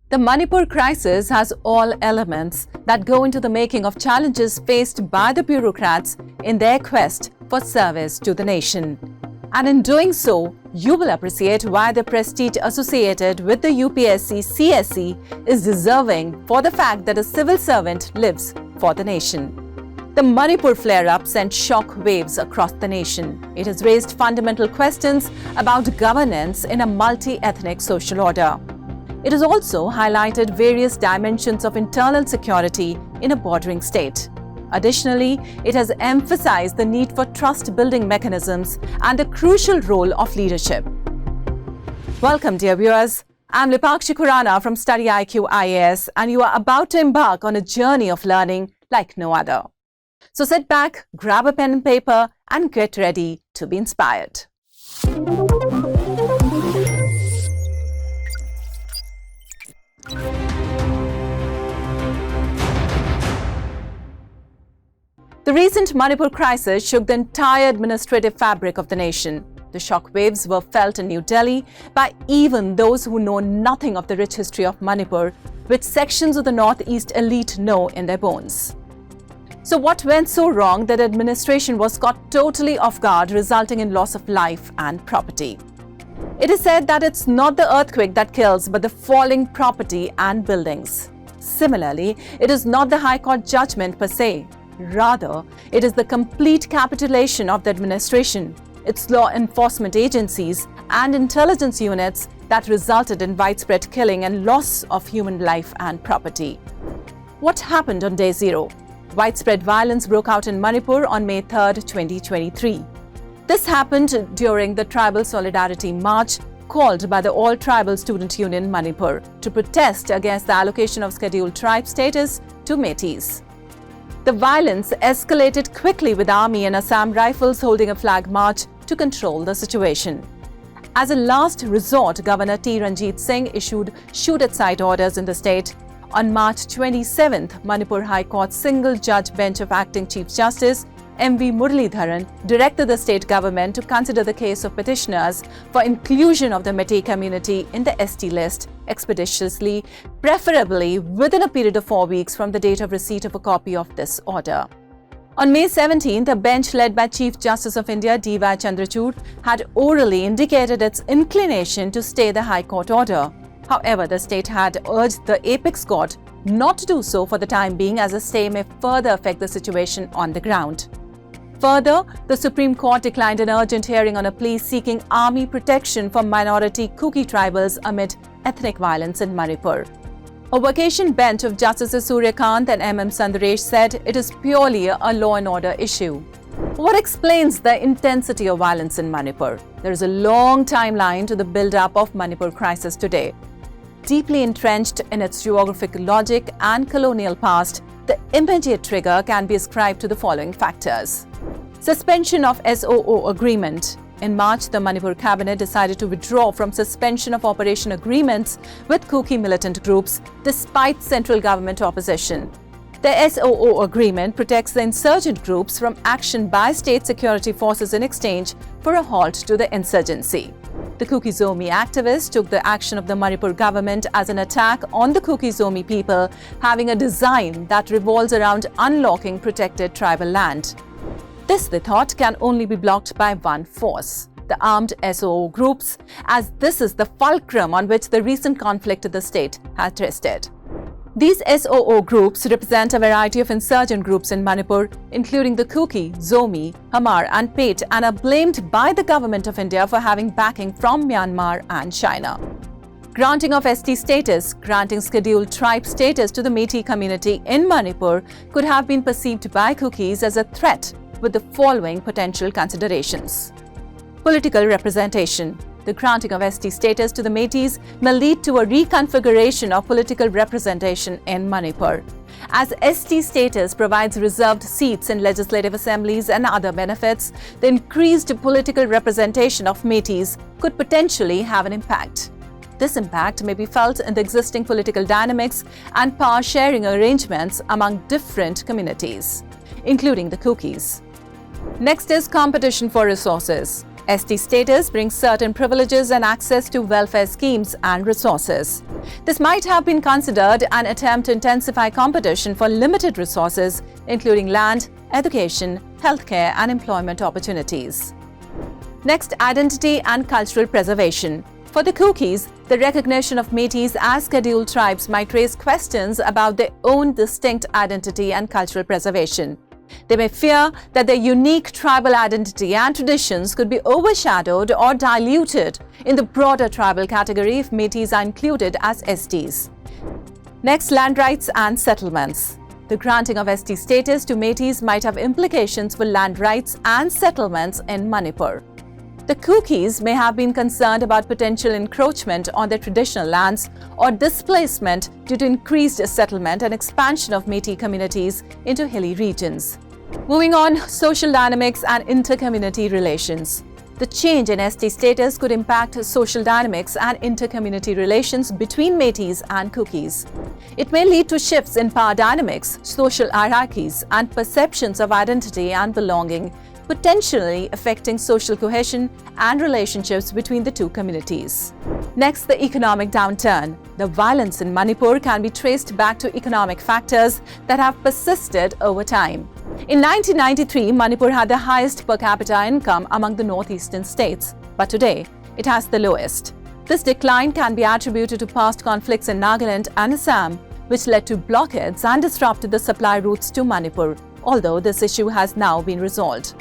The Manipur crisis has all elements that go into the making of challenges faced by the bureaucrats in their quest for service to the nation. And in doing so, you will appreciate why the prestige associated with the UPSC CSE is deserving for the fact that a civil servant lives for the nation. The Manipur flare-up sent shock waves across the nation. It has raised fundamental questions about governance in a multi-ethnic social order. It has also highlighted various dimensions of internal security in a bordering state. Additionally, it has emphasized the need for trust-building mechanisms and the crucial role of leadership. Welcome, dear viewers. I'm Lipakshi Khurana from StudyIQ IAS, and you are about to embark on a journey of learning like no other. So sit back, grab a pen and paper, and get ready to be inspired. The recent Manipur crisis shook the entire administrative fabric of the nation. The shockwaves were felt in New Delhi by even those who know nothing of the rich history of Manipur, which sections of the northeast elite know in their bones. So what went so wrong that administration was caught totally off guard, resulting in loss of life and property? It is said that it's not the earthquake that kills, but the falling property and buildings. Similarly, it is not the High Court judgment per se. Rather, it is the complete capitulation of the administration, its law enforcement agencies, and intelligence units that resulted in widespread killing and loss of human life and property. What happened on day zero? Widespread violence broke out in Manipur on May 3, 2023. This happened during the Tribal Solidarity March called by the All Tribal Student Union Manipur to protest against the allocation of scheduled tribe status to Métis. The violence escalated quickly with Army and Assam Rifles holding a flag march to control the situation. As a last resort, Governor T. Ranjit Singh issued shoot-at-sight orders in the state. On March 27th, Manipur High Court's single-judge bench of Acting Chief Justice M.V. Muralidharan directed the state government to consider the case of petitioners for inclusion of the Metis community in the ST list expeditiously, preferably within a period of 4 weeks from the date of receipt of a copy of this order. On May 17th, a bench led by Chief Justice of India D.Y. Chandrachud had orally indicated its inclination to stay the High Court order. However, the state had urged the apex court not to do so for the time being, as a stay may further affect the situation on the ground. Further, the Supreme Court declined an urgent hearing on a plea seeking army protection for minority Kuki tribals amid ethnic violence in Manipur. A vacation bench of Justices Surya Kant and M.M. Sundaresh said it is purely a law and order issue. What explains the intensity of violence in Manipur? There is a long timeline to the build-up of Manipur crisis today. Deeply entrenched in its geographic logic and colonial past, the immediate trigger can be ascribed to the following factors. Suspension of SOO agreement. In March, the Manipur cabinet decided to withdraw from suspension of operation agreements with Kuki militant groups despite central government opposition. The SOO agreement protects the insurgent groups from action by state security forces in exchange for a halt to the insurgency. The Kuki Zomi activists took the action of the Manipur government as an attack on the Kuki Zomi people, having a design that revolves around unlocking protected tribal land. This, they thought, can only be blocked by one force: the armed SOO groups, as this is the fulcrum on which the recent conflict in the state has rested. These SOO groups represent a variety of insurgent groups in Manipur, including the Kuki, Zomi, Hamar and Pate, and are blamed by the Government of India for having backing from Myanmar and China. Granting of ST status, granting scheduled tribe status to the Metis community in Manipur could have been perceived by Kukis as a threat, with the following potential considerations. Political representation. The granting of ST status to the Métis may lead to a reconfiguration of political representation in Manipur. As ST status provides reserved seats in legislative assemblies and other benefits, the increased political representation of Métis could potentially have an impact. This impact may be felt in the existing political dynamics and power-sharing arrangements among different communities, including the Kukis. Next is competition for resources. ST status brings certain privileges and access to welfare schemes and resources. This might have been considered an attempt to intensify competition for limited resources, including land, education, healthcare, and employment opportunities. Next, identity and cultural preservation. For the Kukis, the recognition of Métis as scheduled tribes might raise questions about their own distinct identity and cultural preservation. They may fear that their unique tribal identity and traditions could be overshadowed or diluted in the broader tribal category if Métis are included as STs. Next, land rights and settlements. The granting of ST status to Métis might have implications for land rights and settlements in Manipur. The Kukis may have been concerned about potential encroachment on their traditional lands or displacement due to increased settlement and expansion of Métis communities into hilly regions. Moving on, social dynamics and inter-community relations. The change in ST status could impact social dynamics and inter-community relations between Métis and Kukis. It may lead to shifts in power dynamics, social hierarchies, and perceptions of identity and belonging, potentially affecting social cohesion and relationships between the two communities. Next, the economic downturn. The violence in Manipur can be traced back to economic factors that have persisted over time. In 1993, Manipur had the highest per capita income among the northeastern states, but today it has the lowest. This decline can be attributed to past conflicts in Nagaland and Assam, which led to blockades and disrupted the supply routes to Manipur, although this issue has now been resolved.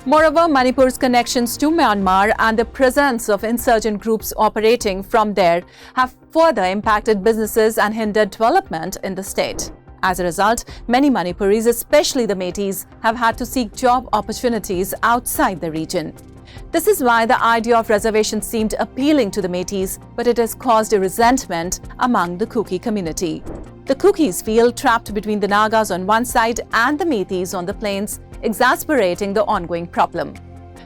Moreover, Manipur's connections to Myanmar and the presence of insurgent groups operating from there have further impacted businesses and hindered development in the state. As a result, many Manipuris, especially the Métis, have had to seek job opportunities outside the region. This is why the idea of reservation seemed appealing to the Métis, but it has caused a resentment among the Kuki community. The Kukis feel trapped between the Nagas on one side and the Métis on the plains, exacerbating the ongoing problem.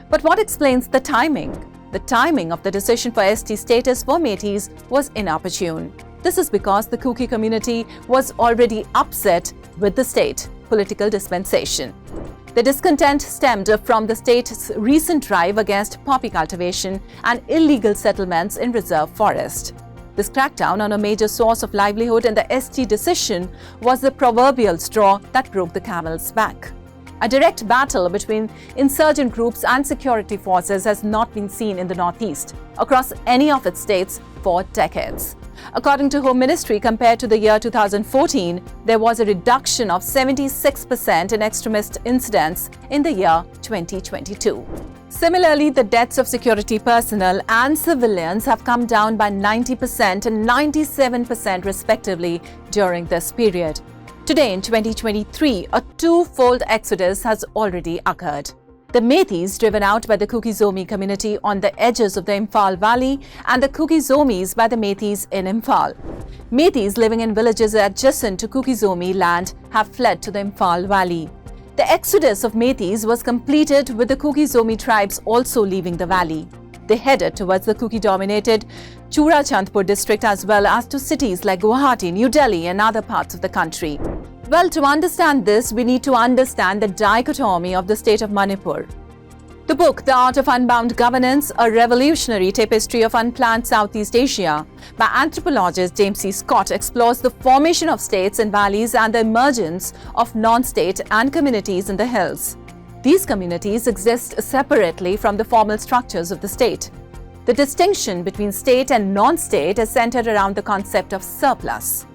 But what explains the timing? The timing of the decision for ST status for Métis was inopportune. This is because the Kuki community was already upset with the state political dispensation. The discontent stemmed from the state's recent drive against poppy cultivation and illegal settlements in reserve forest. This crackdown on a major source of livelihood in the ST decision was the proverbial straw that broke the camel's back. A direct battle between insurgent groups and security forces has not been seen in the Northeast across any of its states for decades. According to Home Ministry, compared to the year 2014, there was a reduction of 76% in extremist incidents in the year 2022. Similarly, the deaths of security personnel and civilians have come down by 90% and 97% respectively during this period. Today in 2023, a two-fold exodus has already occurred. The Métis driven out by the Kuki-Zomi community on the edges of the Imphal Valley and the Kuki-Zomis by the Métis in Imphal. Métis living in villages adjacent to Kuki-Zomi land have fled to the Imphal Valley. The exodus of Métis was completed with the Kuki-Zomi tribes also leaving the valley. They headed towards the Kuki-dominated Churachandpur district as well as to cities like Guwahati, New Delhi and other parts of the country. Well, to understand this, we need to understand the dichotomy of the state of Manipur. The book, The Art of Unbound Governance, A Revolutionary Tapestry of Unplanned Southeast Asia, by anthropologist James C. Scott, explores the formation of states and valleys and the emergence of non-state and communities in the hills. These communities exist separately from the formal structures of the state. The distinction between state and non-state is centered around the concept of surplus.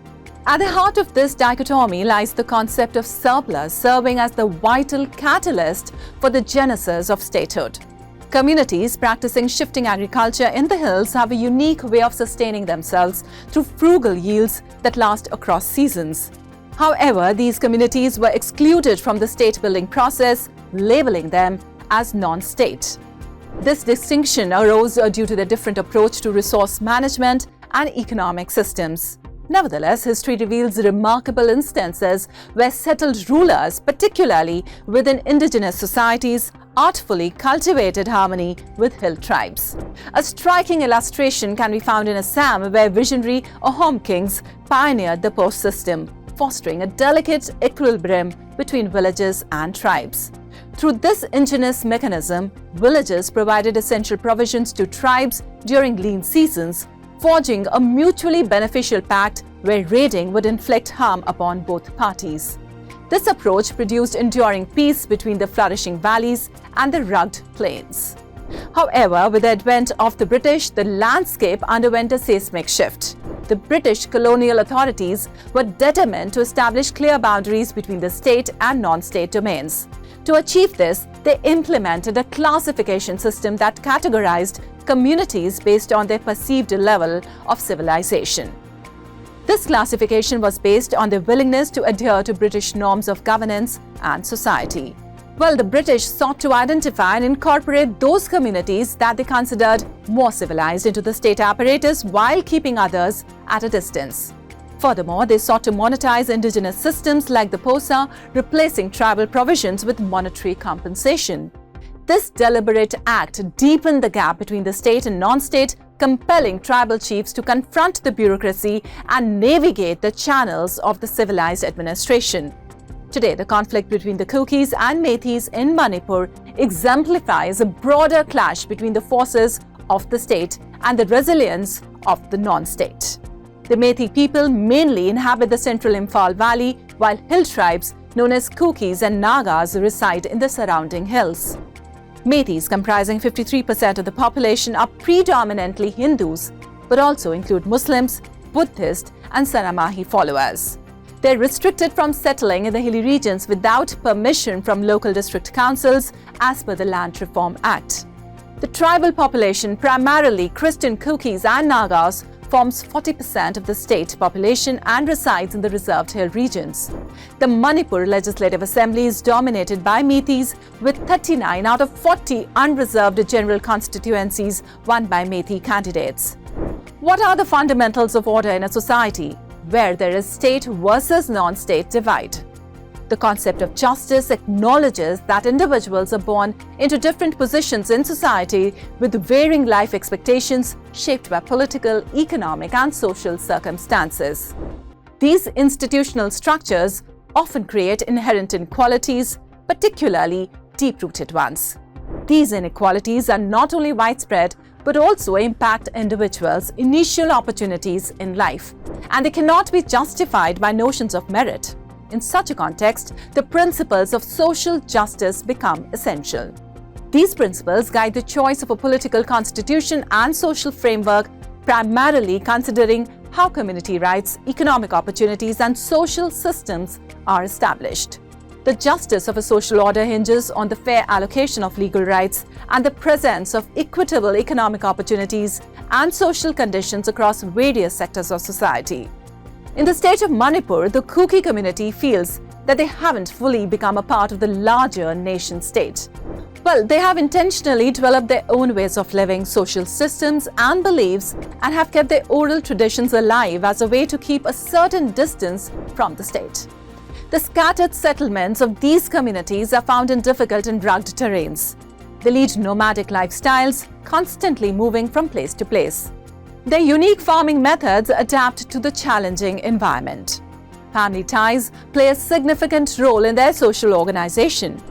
At the heart of this dichotomy lies the concept of surplus, serving as the vital catalyst for the genesis of statehood. Communities practicing shifting agriculture in the hills have a unique way of sustaining themselves through frugal yields that last across seasons. However, these communities were excluded from the state-building process, labeling them as non-state. This distinction arose due to the different approach to resource management and economic systems. Nevertheless, history reveals remarkable instances where settled rulers, particularly within indigenous societies, artfully cultivated harmony with hill tribes. A striking illustration can be found in Assam, where visionary Ahom kings pioneered the post system, fostering a delicate equilibrium between villages and tribes. Through this ingenious mechanism, villagers provided essential provisions to tribes during lean seasons, forging a mutually beneficial pact where raiding would inflict harm upon both parties. This approach produced enduring peace between the flourishing valleys and the rugged plains. However, with the advent of the British, the landscape underwent a seismic shift. The British colonial authorities were determined to establish clear boundaries between the state and non-state domains. To achieve this, they implemented a classification system that categorized communities based on their perceived level of civilization. This classification was based on their willingness to adhere to British norms of governance and society. Well, the British sought to identify and incorporate those communities that they considered more civilized into the state apparatus while keeping others at a distance. Furthermore, they sought to monetize indigenous systems like the POSA, replacing tribal provisions with monetary compensation. This deliberate act deepened the gap between the state and non-state, compelling tribal chiefs to confront the bureaucracy and navigate the channels of the civilized administration. Today, the conflict between the Kukis and Meiteis in Manipur exemplifies a broader clash between the forces of the state and the resilience of the non-state. The Meitei people mainly inhabit the central Imphal Valley, while hill tribes known as Kukis and Nagas reside in the surrounding hills. Meiteis, comprising 53% of the population, are predominantly Hindus, but also include Muslims, Buddhist and Sanamahi followers. They are restricted from settling in the hilly regions without permission from local district councils as per the Land Reform Act. The tribal population, primarily Christian Kukis and Nagas, forms 40% of the state population and resides in the reserved hill regions. The Manipur Legislative Assembly is dominated by Meiteis, with 39 out of 40 unreserved general constituencies won by Meitei candidates. What are the fundamentals of order in a society where there is state versus non-state divide? The concept of justice acknowledges that individuals are born into different positions in society with varying life expectations shaped by political, economic and social circumstances. These institutional structures often create inherent inequalities, particularly deep-rooted ones. These inequalities are not only widespread but also impact individuals' initial opportunities in life, and they cannot be justified by notions of merit. In such a context, the principles of social justice become essential. These principles guide the choice of a political constitution and social framework, primarily considering how community rights, economic opportunities, and social systems are established. The justice of a social order hinges on the fair allocation of legal rights and the presence of equitable economic opportunities and social conditions across various sectors of society. In the state of Manipur, the Kuki community feels that they haven't fully become a part of the larger nation-state. Well, they have intentionally developed their own ways of living, social systems and beliefs, and have kept their oral traditions alive as a way to keep a certain distance from the state. The scattered settlements of these communities are found in difficult and rugged terrains. They lead nomadic lifestyles, constantly moving from place to place. Their unique farming methods adapt to the challenging environment. Family ties play a significant role in their social organization.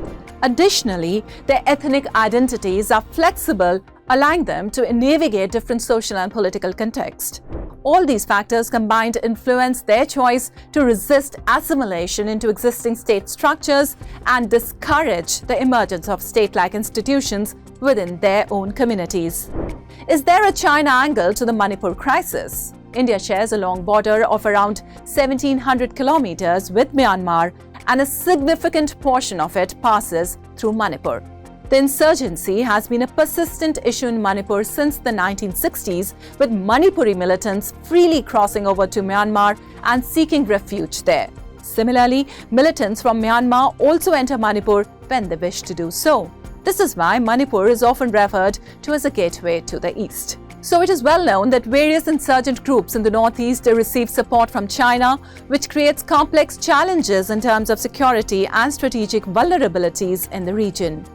Additionally, their ethnic identities are flexible, allowing them to navigate different social and political contexts. All these factors combined influence their choice to resist assimilation into existing state structures and discourage the emergence of state-like institutions within their own communities. Is there a China angle to the Manipur crisis? India shares a long border of around 1,700 kilometers with Myanmar, and a significant portion of it passes through Manipur. The insurgency has been a persistent issue in Manipur since the 1960s, with Manipuri militants freely crossing over to Myanmar and seeking refuge there. Similarly, militants from Myanmar also enter Manipur when they wish to do so. This is why Manipur is often referred to as a gateway to the east. So it is well known that various insurgent groups in the northeast receive support from China, which creates complex challenges in terms of security and strategic vulnerabilities in the region.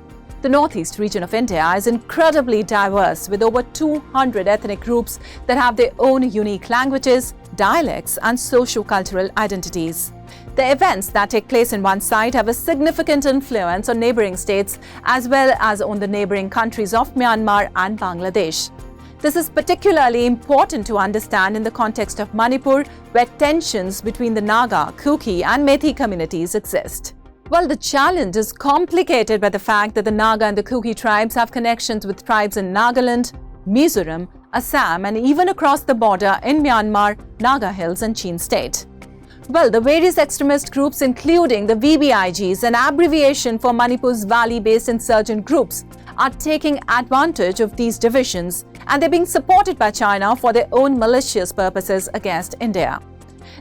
The northeast region of India is incredibly diverse, with over 200 ethnic groups that have their own unique languages, dialects, and socio-cultural identities. The events that take place in one site have a significant influence on neighboring states as well as on the neighboring countries of Myanmar and Bangladesh. This is particularly important to understand in the context of Manipur, where tensions between the Naga, Kuki, and Methi communities exist. Well, the challenge is complicated by the fact that the Naga and the Kuki tribes have connections with tribes in Nagaland, Mizoram, Assam, and even across the border in Myanmar, Naga Hills, and Chin State. Well, the various extremist groups, including the VBIGs, an abbreviation for Manipur's valley-based insurgent groups, are taking advantage of these divisions, and they're being supported by China for their own malicious purposes against India.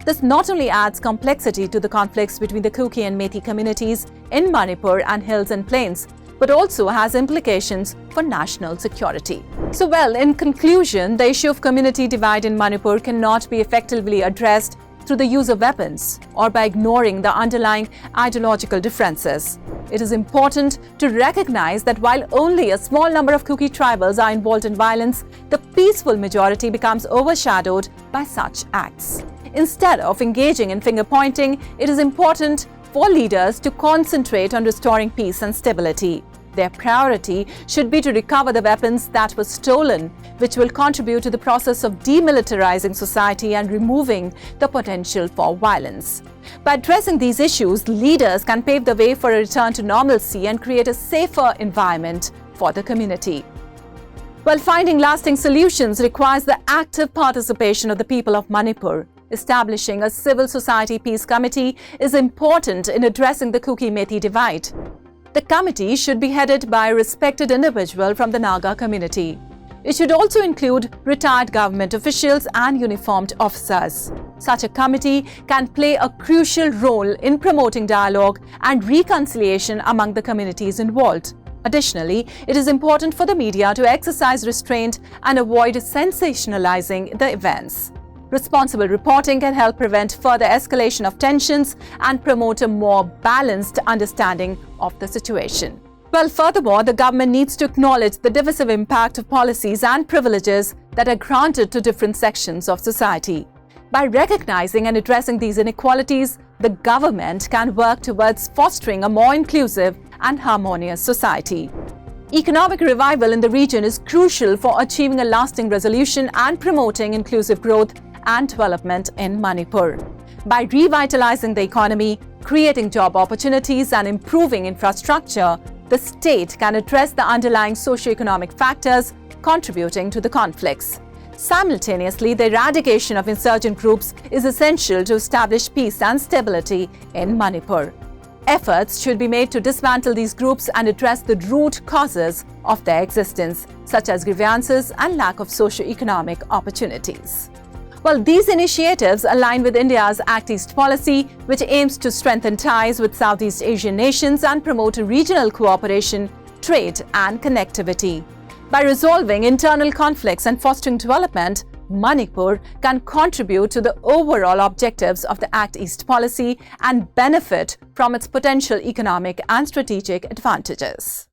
This not only adds complexity to the conflicts between the Kuki and Methi communities in Manipur and hills and plains, but also has implications for national security. So, well, in conclusion, the issue of community divide in Manipur cannot be effectively addressed through the use of weapons or by ignoring the underlying ideological differences. It is important to recognize that while only a small number of Kuki tribals are involved in violence, the peaceful majority becomes overshadowed by such acts. Instead of engaging in finger-pointing, it is important for leaders to concentrate on restoring peace and stability. Their priority should be to recover the weapons that were stolen, which will contribute to the process of demilitarizing society and removing the potential for violence. By addressing these issues, leaders can pave the way for a return to normalcy and create a safer environment for the community. While finding lasting solutions requires the active participation of the people of Manipur, establishing a civil society peace committee is important in addressing the Kuki-Methi divide. The committee should be headed by a respected individual from the Naga community. It should also include retired government officials and uniformed officers. Such a committee can play a crucial role in promoting dialogue and reconciliation among the communities involved. Additionally, it is important for the media to exercise restraint and avoid sensationalizing the events. Responsible reporting can help prevent further escalation of tensions and promote a more balanced understanding of the situation. Well, furthermore, the government needs to acknowledge the divisive impact of policies and privileges that are granted to different sections of society. By recognizing and addressing these inequalities, the government can work towards fostering a more inclusive and harmonious society. Economic revival in the region is crucial for achieving a lasting resolution and promoting inclusive growth and development in Manipur. By revitalizing the economy, creating job opportunities, and improving infrastructure, the state can address the underlying socio-economic factors contributing to the conflicts. Simultaneously, the eradication of insurgent groups is essential to establish peace and stability in Manipur. Efforts should be made to dismantle these groups and address the root causes of their existence, such as grievances and lack of socio-economic opportunities. Well, these initiatives align with India's Act East policy, which aims to strengthen ties with Southeast Asian nations and promote regional cooperation, trade, and connectivity. By resolving internal conflicts and fostering development, Manipur can contribute to the overall objectives of the Act East policy and benefit from its potential economic and strategic advantages.